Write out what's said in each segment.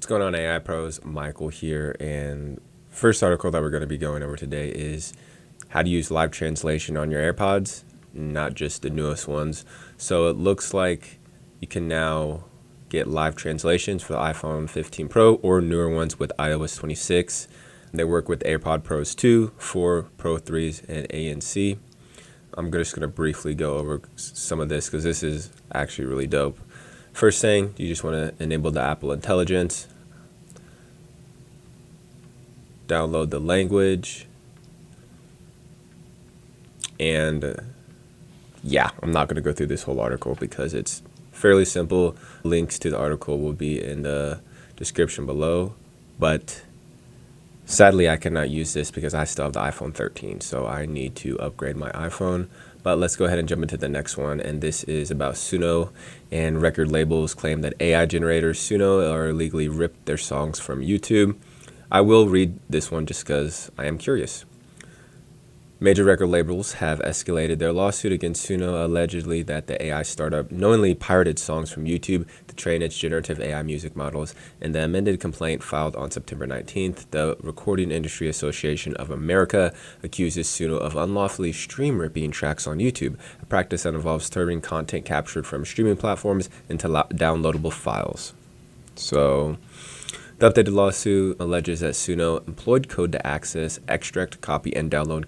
What's going on, AI pros? Michael here, and first article that we're going to be going over today is how to use live translation on your AirPods, not just the newest ones. So it looks like you can now get live translations for the iPhone 15 Pro or newer ones with iOS 26. They work with AirPod Pros 2, 4, Pro 3s, and A and C. I'm just going to briefly go over some of this because this is actually really dope. First thing, you just want to enable the Apple Intelligence, download the language, and yeah, I'm not going to go through this whole article because it's fairly simple. Links to the article will be in the description below, but sadly I cannot use this because I still have the iPhone 13, so I need to upgrade my iPhone. But let's go ahead and jump into the next one, and this is about Suno, and record labels claim that AI generators Suno are illegally ripped their songs from YouTube. I will read this one just because I am curious. Major record labels have escalated their lawsuit against Suno, allegedly that the AI startup knowingly pirated songs from YouTube to train its generative AI music models. In the amended complaint filed on September 19th, the Recording Industry Association of America accuses Suno of unlawfully stream ripping tracks on YouTube, a practice that involves turning content captured from streaming platforms into downloadable files. So the updated lawsuit alleges that Suno employed code to access, extract, copy, and download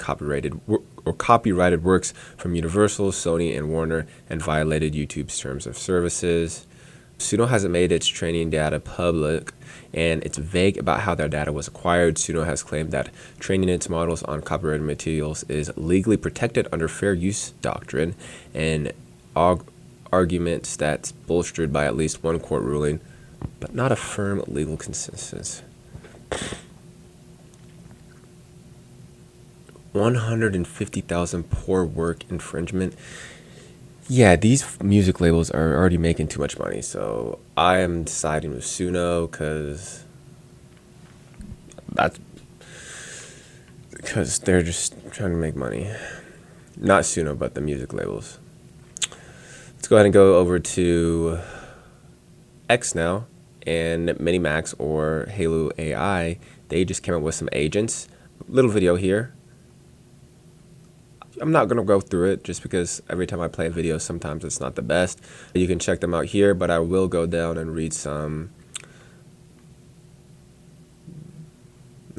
copyrighted works from Universal, Sony, and Warner, and violated YouTube's terms of services. Suno hasn't made its training data public, and it's vague about how their data was acquired. Suno has claimed that training its models on copyrighted materials is legally protected under fair use doctrine, and arguments that's bolstered by at least one court ruling, but not a firm legal consensus. 150,000 poor work infringement. Yeah, these music labels are already making too much money, so I am siding with Suno because they're just trying to make money. Not Suno, but the music labels. Let's go ahead and go over to X now, and Minimax or Halo AI, they just came up with some agents. Little video here. I'm not going to go through it just because every time I play a video, sometimes it's not the best. You can check them out here, but I will go down and read some.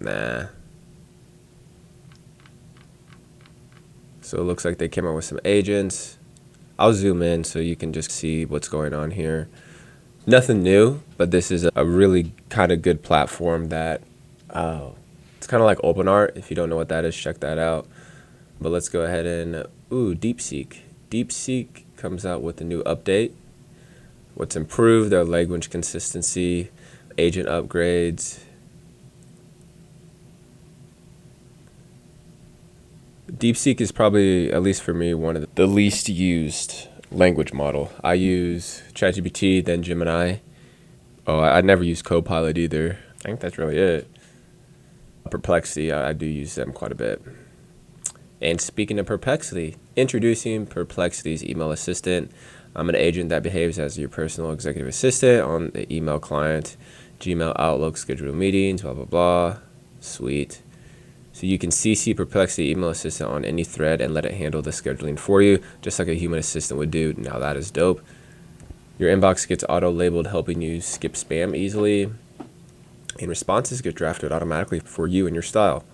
So it looks like they came up with some agents. I'll zoom in so you can just see what's going on here. Nothing new, but this is a really kind of good platform that, it's kind of like OpenAI. If you don't know what that is, check that out. But let's go ahead and, DeepSeek. DeepSeek comes out with a new update. What's improved, their language consistency, agent upgrades. DeepSeek is probably, at least for me, one of the least used language model. I use ChatGPT, then Gemini. I never use Copilot either. I think that's really it. Perplexity, I do use them quite a bit. And speaking of Perplexity, introducing Perplexity's email assistant. I'm an agent that behaves as your personal executive assistant on the email client, Gmail, Outlook, schedule meetings, blah, blah, blah. Sweet. So you can CC Perplexity Email Assistant on any thread and let it handle the scheduling for you, just like a human assistant would do. Now that is dope. Your inbox gets auto-labeled, helping you skip spam easily. And responses get drafted automatically for you and your style.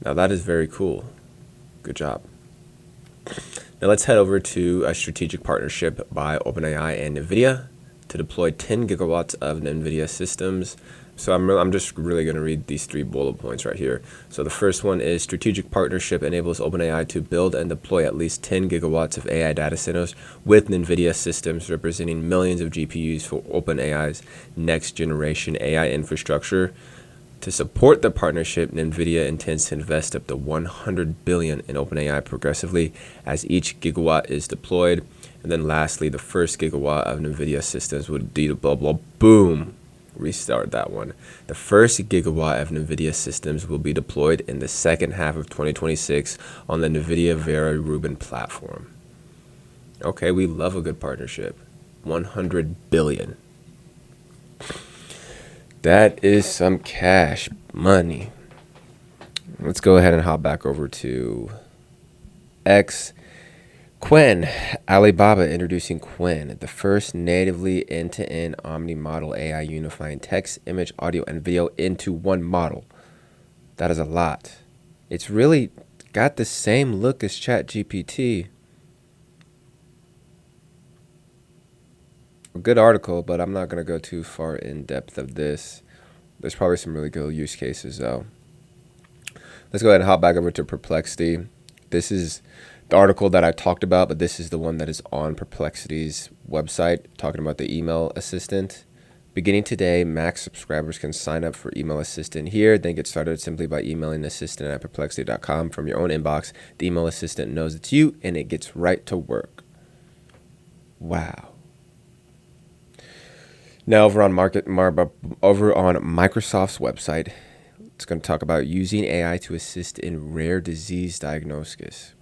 Now that is very cool. Good job. Now let's head over to a strategic partnership by OpenAI and NVIDIA to deploy 10 gigawatts of NVIDIA systems. So I'm just really going to read these 3 bullet points right here. So the first one is strategic partnership enables OpenAI to build and deploy at least 10 gigawatts of AI data centers with NVIDIA systems representing millions of GPUs for OpenAI's next generation AI infrastructure. To support the partnership, NVIDIA intends to invest up to $100 billion in OpenAI progressively as each gigawatt is deployed. And then lastly, the first gigawatt of NVIDIA systems would be blah, blah, boom. Restart that one. The first gigawatt of NVIDIA systems will be deployed in the second half of 2026 on the NVIDIA Vera Rubin platform. Okay, we love a good partnership. 100 billion. That is some cash money. Let's go ahead and hop back over to X. Qwen, Alibaba introducing Qwen, the first natively end-to-end omni-model AI unifying text, image, audio, and video into one model. That is a lot. It's really got the same look as ChatGPT. A good article, but I'm not going to go too far in depth of this. There's probably some really good use cases, though. Let's go ahead and hop back over to Perplexity. This is the article that I talked about, but this is the one that is on Perplexity's website, talking about the email assistant. Beginning today, Max subscribers can sign up for Email Assistant here, then get started simply by emailing assistant at perplexity.com from your own inbox. The email assistant knows it's you, and it gets right to work. Wow. Now over on Microsoft's website, it's going to talk about using AI to assist in rare disease diagnosis.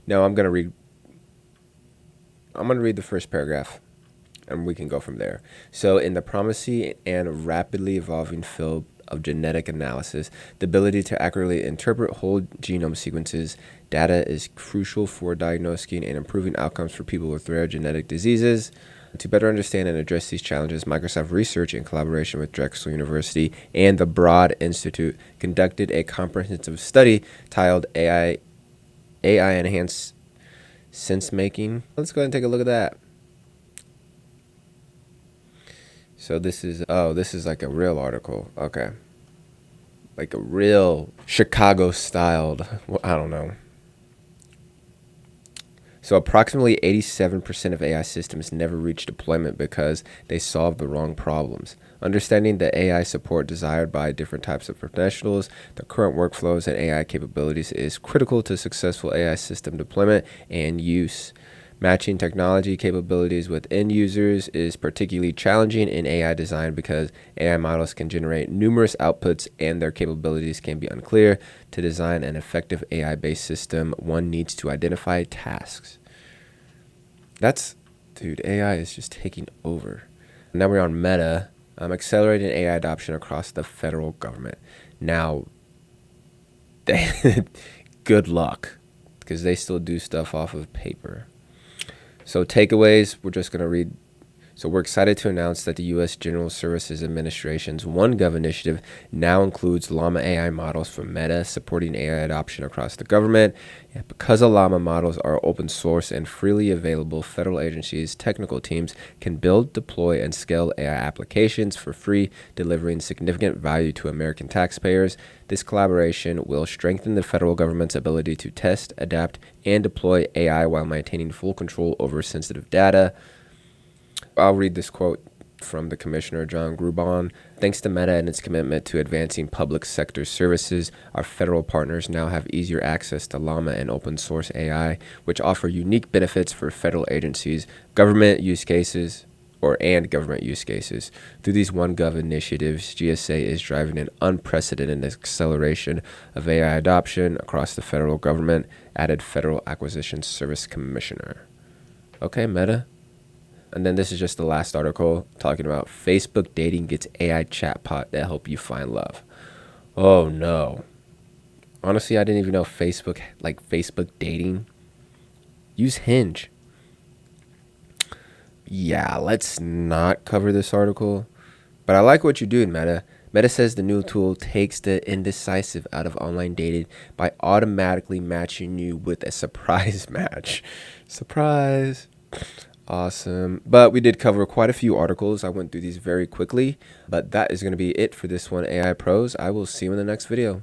Now I'm going to read the first paragraph, and we can go from there. So in the promising and rapidly evolving field of genetic analysis, the ability to accurately interpret whole genome sequences data is crucial for diagnosing and improving outcomes for people with rare genetic diseases. To better understand and address these challenges, Microsoft Research, in collaboration with Drexel University and the Broad Institute, conducted a comprehensive study titled AI Enhanced Sense Making. Let's go ahead and take a look at that. So this is like a real article. Okay. Like a real Chicago styled, I don't know. So approximately 87% of AI systems never reach deployment because they solve the wrong problems. Understanding the AI support desired by different types of professionals, the current workflows, and AI capabilities is critical to successful AI system deployment and use. Matching technology capabilities with end users is particularly challenging in AI design because AI models can generate numerous outputs and their capabilities can be unclear. To design an effective AI-based system, one needs to identify tasks. Dude, AI is just taking over. Now we're on Meta. Accelerating AI adoption across the federal government. Now, good luck, because they still do stuff off of paper. So takeaways, we're just going to read. So we're excited to announce that the U.S. General Services Administration's OneGov initiative now includes Llama AI models from Meta, supporting AI adoption across the government. And because the Llama models are open source and freely available, federal agencies' technical teams can build, deploy, and scale AI applications for free, delivering significant value to American taxpayers. This collaboration will strengthen the federal government's ability to test, adapt, and deploy AI while maintaining full control over sensitive data. I'll read this quote from the Commissioner, John Grubon. Thanks to Meta and its commitment to advancing public sector services, our federal partners now have easier access to Llama and open source AI, which offer unique benefits for federal agencies, government use cases. Through these OneGov initiatives, GSA is driving an unprecedented acceleration of AI adoption across the federal government, added Federal Acquisition Service Commissioner. Okay, Meta. And then this is just the last article talking about Facebook dating gets AI chatbot that help you find love. Oh no. Honestly, I didn't even know Facebook dating. Use Hinge. Yeah, let's not cover this article. But I like what you're doing, Meta. Meta says the new tool takes the indecisive out of online dating by automatically matching you with a surprise match. Surprise. Awesome. But we did cover quite a few articles. I went through these very quickly, but that is going to be it for this one, AI Pros. I will see you in the next video.